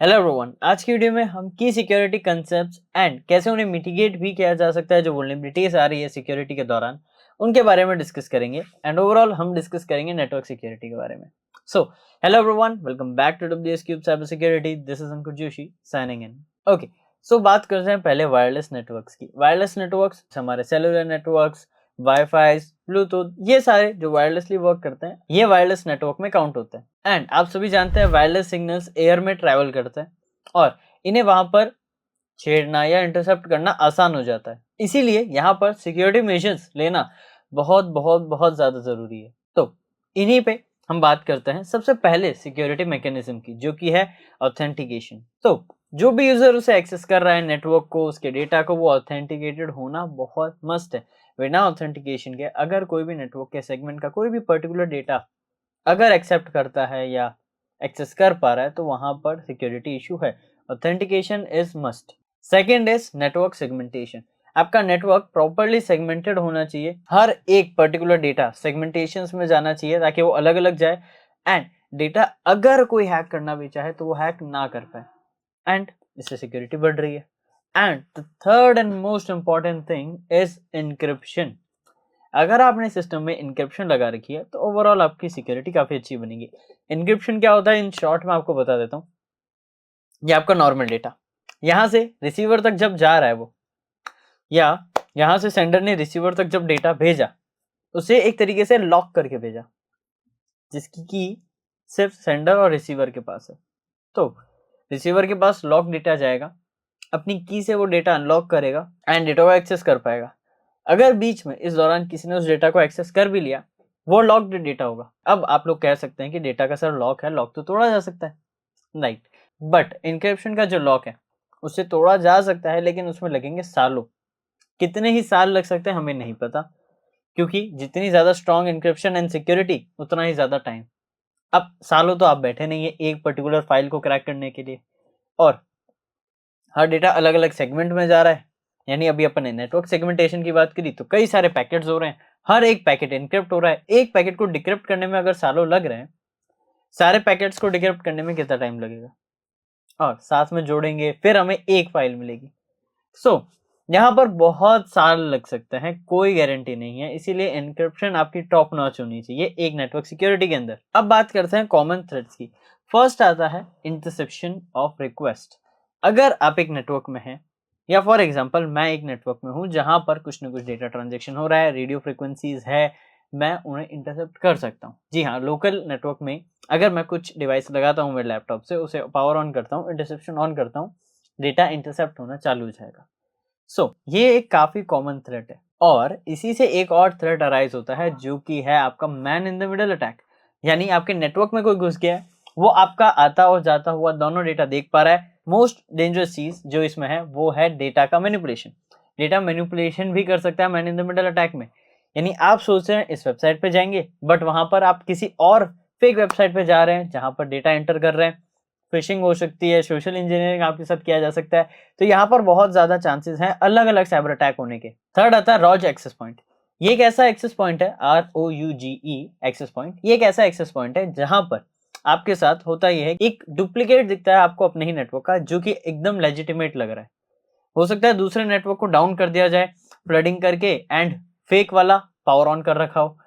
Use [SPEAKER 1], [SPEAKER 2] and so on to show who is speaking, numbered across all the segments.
[SPEAKER 1] Hello everyone, आज की video में हम की सिक्योरिटी कंसेप्ट्स एंड कैसे उन्हें मिटिगेट भी किया जा सकता है जो वल्नरेबिलिटीज आ रही है सिक्योरिटी के दौरान उनके बारे में डिस्कस करेंगे। एंड ओवरऑल हम डिस्कस करेंगे नेटवर्क सिक्योरिटी के बारे में। So hello everyone, welcome back to WS cube cyber security. This is Ankur Joshi signing in. Okay, so बात करते हैं पहले वायरलेस नेटवर्क्स की। वायरलेस नेटवर्क्स हमारे सेलुलर नेटवर्क्स, वाईफाई, ब्लूटूथ, ये सारे जो वायरलेसली वर्क करते हैं ये वायरलेस नेटवर्क में काउंट होते हैं। एंड आप सभी जानते हैं वायरलेस सिग्नल्स एयर में ट्रैवल करते हैं और इन्हें वहां पर छेड़ना या इंटरसेप्ट करना आसान हो जाता है। इसीलिए यहाँ पर सिक्योरिटी मेजर्स लेना बहुत बहुत बहुत ज्यादा जरूरी है। तो इन्हीं पे हम बात करते हैं सबसे पहले सिक्योरिटी मैकेनिज्म की, जो कि है ऑथेंटिकेशन। तो जो भी यूजर उसे एक्सेस कर रहा है नेटवर्क को, उसके डेटा को, वो ऑथेंटिकेटेड होना बहुत मस्ट है। बिना ऑथेंटिकेशन के अगर कोई भी नेटवर्क के सेगमेंट का कोई भी पर्टिकुलर डेटा अगर एक्सेप्ट करता है या एक्सेस कर पा रहा है तो वहां पर सिक्योरिटी इशू है। Authentication is must. Second is network segmentation. आपका नेटवर्क प्रॉपरली सेगमेंटेड होना चाहिए। हर एक पर्टिकुलर डेटा सेगमेंटेशंस में जाना चाहिए ताकि वो अलग अलग जाए एंड डेटा अगर कोई हैक करना भी चाहे तो वो हैक ना कर पाए एंड इससे सिक्योरिटी बढ़ रही है। And the third and most important thing is encryption. अगर आपने सिस्टम में इनक्रिप्शन लगा रखी है तो ओवरऑल आपकी सिक्योरिटी काफी अच्छी बनेगी। इनक्रिप्शन क्या होता है, इन शॉर्ट में आपको बता देता हूँ। ये आपका नॉर्मल डेटा यहाँ से रिसीवर तक जब जा रहा है वो, या यहाँ से सेंडर ने रिसीवर तक जब डेटा भेजा उसे एक तरीके से लॉक करके भेजा, जिसकी की सिर्फ सेंडर और रिसीवर के पास है। तो रिसीवर के पास लॉक डेटा जाएगा, अपनी की से वो डेटा अनलॉक करेगा एंड डेटा को एक्सेस कर पाएगा। अगर बीच में इस दौरान किसी ने उस डेटा को एक्सेस कर भी लिया, वो लॉक्ड डेटा होगा। अब आप लोग कह सकते हैं कि डेटा का सर लॉक है, लॉक तो तोड़ा जा सकता है, राइट। बट इनक्रिप्शन का जो लॉक है उससे तोड़ा जा सकता है, लेकिन उसमें लगेंगे सालों। कितने ही साल लग सकते हैं हमें नहीं पता, क्योंकि जितनी ज्यादा स्ट्रॉन्ग इनक्रिप्शन एंड सिक्योरिटी उतना ही ज्यादा टाइम। अब सालों तो आप बैठे नहीं है एक पर्टिकुलर फाइल को क्रैक करने के लिए, और हर डेटा अलग अलग सेगमेंट में जा रहा है। यानी अभी अपन ने नेटवर्क सेगमेंटेशन की बात करी तो कई सारे पैकेट्स हो रहे हैं, हर एक पैकेट इनक्रिप्ट हो रहा है। एक पैकेट को डिक्रिप्ट करने में अगर सालों लग रहे हैं, सारे पैकेट्स को डिक्रिप्ट करने में कितना टाइम लगेगा, और साथ में जोड़ेंगे फिर हमें एक फाइल मिलेगी। सो यहाँ पर बहुत साल लग सकते हैं, कोई गारंटी नहीं है। इसीलिए एन्क्रिप्शन आपकी टॉप नॉच होनी चाहिए एक नेटवर्क सिक्योरिटी के अंदर। अब बात करते हैं कॉमन थ्रेड्स की। फर्स्ट आता है इंटरसेप्शन ऑफ रिक्वेस्ट। अगर आप एक नेटवर्क में हैं, या फॉर एग्जांपल मैं एक नेटवर्क में हूं जहां पर कुछ ना कुछ डेटा ट्रांजैक्शन हो रहा है, रेडियो फ्रिक्वेंसीज है, मैं उन्हें इंटरसेप्ट कर सकता हूं। जी हाँ, लोकल नेटवर्क में अगर मैं कुछ डिवाइस लगाता हूं मेरे लैपटॉप से, उसे पावर ऑन करता हूं, इंटरसेप्शन ऑन करता हूं, डेटा इंटरसेप्ट होना चालू हो जाएगा। ये एक काफी कॉमन थ्रेट है। और इसी से एक और थ्रेट अराइज होता है जो कि है आपका man in the middle attack. यानी आपके नेटवर्क में कोई घुस गया है, वो आपका आता और जाता हुआ दोनों डेटा देख पा रहा है। मोस्ट डेंजरस चीज जो इसमें है वो है डेटा का मैनिपुलेशन। डेटा मैनिपुलेशन भी कर सकता है man in the middle attack में। यानी आप सोच रहे हैं इस वेबसाइट पे जाएंगे, बट वहां पर आप किसी और फेक वेबसाइट पे जा रहे हैं जहां पर डेटा एंटर कर रहे हैं। फिशिंग हो सकती है, सोशल इंजीनियरिंग आपके साथ किया जा सकता है। तो यहाँ पर बहुत ज्यादा चांसेस हैं अलग अलग साइबर अटैक होने के। थर्ड आता है रॉज एक्सेस पॉइंट। ये एक ऐसा एक्सेस पॉइंट है, ROUGE एक्सेस पॉइंट। ये एक ऐसा एक्सेस पॉइंट है जहां पर आपके साथ होता यह है, एक डुप्लीकेट दिखता है आपको अपने ही नेटवर्क का, जो कि एकदम लेजिटिमेट लग रहा है। हो सकता है दूसरे नेटवर्क को डाउन कर दिया जाए फ्लडिंग करके, एंड फेक वाला पावर ऑन कर रखा हो,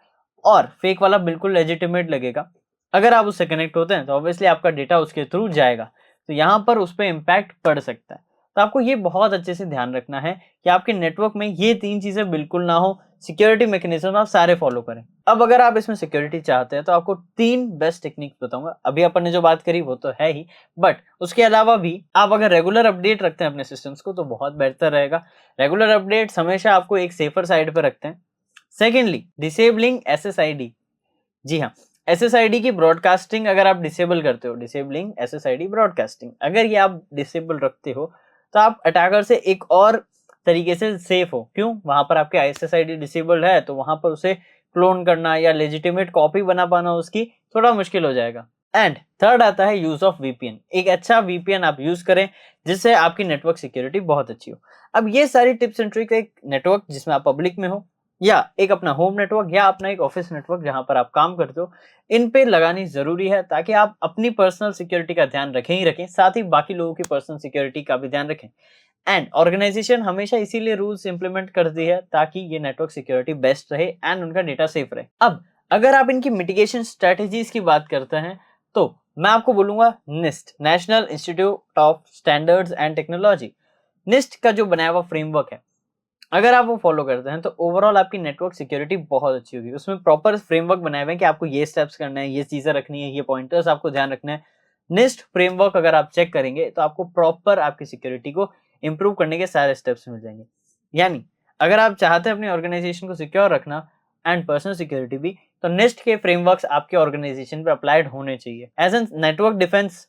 [SPEAKER 1] और फेक वाला बिल्कुल लेजिटिमेट लगेगा। अगर आप उससे कनेक्ट होते हैं तो ऑब्वियसली आपका डेटा उसके थ्रू जाएगा, तो यहाँ पर उस पर इम्पैक्ट पड़ सकता है। तो आपको ये बहुत अच्छे से ध्यान रखना है कि आपके नेटवर्क में ये तीन चीजें बिल्कुल ना हो। सिक्योरिटी मैकेनिज्म आप सारे फॉलो करें। अब अगर आप इसमें सिक्योरिटी चाहते हैं तो आपको तीन बेस्ट टेक्निक्स बताऊंगा। अभी अपन ने जो बात करी वो तो है ही, बट उसके अलावा भी आप अगर रेगुलर अपडेट रखते हैं अपने सिस्टम्स को तो बहुत बेहतर रहेगा। रेगुलर अपडेट्स हमेशा आपको एक सेफर साइड पर रखते हैं। Secondly, disabling SSID। जी हाँ, SSID की ब्रॉडकास्टिंग अगर आप डिसेबल करते हो, डिसेबलिंग SSID ब्रॉडकास्टिंग, अगर ये आप डिसेबल रखते हो तो आप अटैकर से एक और तरीके से सेफ हो। क्यों? वहां पर आपके SSID डिसेबल्ड है तो वहां पर उसे क्लोन करना या लेजिटिमेट कॉपी बना पाना उसकी थोड़ा मुश्किल हो जाएगा। एंड थर्ड आता है यूज ऑफ VPN। एक अच्छा VPN आप यूज करें जिससे आपकी नेटवर्क सिक्योरिटी बहुत अच्छी हो। अब ये सारी टिप्स एंड ट्रिक एक नेटवर्क जिसमें आप पब्लिक में हो या एक अपना होम नेटवर्क या अपना एक ऑफिस नेटवर्क जहां पर आप काम करते हो, इन पे लगानी जरूरी है ताकि आप अपनी पर्सनल सिक्योरिटी का ध्यान रखें ही रखें, साथ ही बाकी लोगों की पर्सनल सिक्योरिटी का भी ध्यान रखें। एंड ऑर्गेनाइजेशन हमेशा इसीलिए रूल्स इंप्लीमेंट करती है ताकि ये नेटवर्क सिक्योरिटी बेस्ट रहे एंड उनका डेटा सेफ रहे। अब अगर आप इनकी मिटिगेशन स्ट्रेटेजीज की बात करते हैं तो मैं आपको बोलूंगा NIST, national institute of standards and technology. NIST का जो बनाया हुआ फ्रेमवर्क है, अगर आप वो फॉलो करते हैं तो ओवरऑल आपकी नेटवर्क सिक्योरिटी बहुत अच्छी होगी। उसमें प्रॉपर फ्रेमवर्क बनाए हुए हैं कि आपको ये स्टेप्स करना है, ये चीजें रखनी है, ये पॉइंटर्स आपको ध्यान रखना है। निस्ट फ्रेमवर्क अगर आप चेक करेंगे तो आपको प्रॉपर आपकी सिक्योरिटी को इंप्रूव करने के सारे स्टेप्स मिल जाएंगे। यानी अगर आप चाहते हैं अपनी ऑर्गेनाइजेशन को सिक्योर रखना एंड पर्सनल सिक्योरिटी भी, तो निस्ट के फ्रेमवर्क्स आपके ऑर्गेनाइजेशन पे अप्लाइड होने चाहिए। As an network defence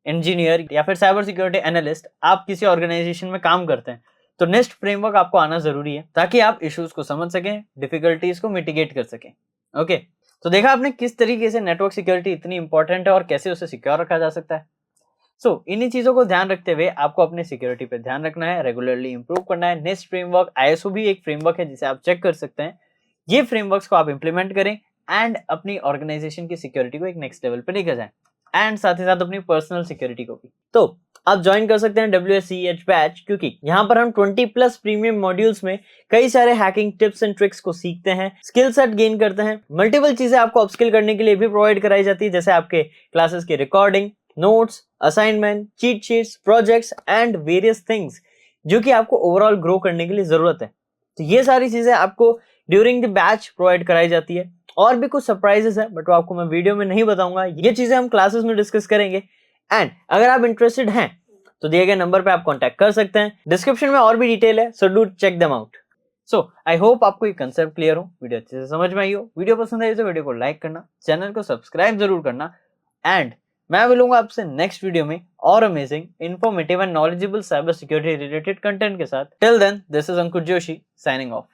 [SPEAKER 1] engineer या फिर साइबर सिक्योरिटी एनालिस्ट, आप किसी ऑर्गेनाइजेशन में काम करते हैं तो निस्ट फ्रेमवर्क आपको आना जरूरी है ताकि आप इश्यूज को समझ सकें, डिफिकल्टीज को मिटिगेट कर सकें। ओके, तो देखा आपने किस तरीके से नेटवर्क सिक्योरिटी इतनी इंपॉर्टेंट है और कैसे उसे सिक्योर रखा जा सकता है। इन्हीं चीजों को ध्यान रखते हुए आपको अपने सिक्योरिटी पे ध्यान रखना है, रेगुलरली इंप्रूव करना है। निस्ट फ्रेमवर्क, आईएसओ भी एक फ्रेमवर्क है जिसे आप चेक कर सकते हैं। ये फ्रेमवर्क्स को आप इंप्लीमेंट करें एंड अपनी ऑर्गेनाइजेशन की सिक्योरिटी को एक नेक्स्ट लेवल पे लेकर जाएं एंड साथ ही साथ अपनी पर्सनल सिक्योरिटी को भी। तो आप ज्वाइन कर सकते हैं WSCH बैच, क्योंकि यहाँ पर हम 20+ प्रीमियम मॉड्यूल्स में कई सारे हैकिंग टिप्स एंड ट्रिक्स को सीखते हैं, स्किल सेट गेन करते हैं। मल्टीपल चीजें आपको अपस्किल करने के लिए भी प्रोवाइड कराई जाती है, जैसे आपके क्लासेस की recording, notes, assignment, cheat sheets, projects and various things जो कि आपको ओवरऑल ग्रो करने के लिए जरूरत है। तो ये सारी चीजें आपको ड्यूरिंग द बैच प्रोवाइड कराई जाती है। और भी कुछ सरप्राइजेस है बट वो आपको मैं वीडियो में नहीं बताऊंगा, ये चीजें हम क्लासेस में डिस्कस करेंगे। एंड अगर आप इंटरेस्टेड हैं तो दिए गए नंबर पे आप कांटेक्ट कर सकते हैं, डिस्क्रिप्शन में और भी डिटेल है, so do check them out. I hope आपको ये कंसेप्ट क्लियर हो, वीडियो अच्छे से समझ में आई हो। वीडियो पसंद आई तो वीडियो को लाइक करना, चैनल को सब्सक्राइब जरूर करना एंड मैं मिलूंगा आपसे नेक्स्ट वीडियो में और amazing, informative and knowledgeable cyber security related content के साथ। Till then, this is Ankur Joshi signing of.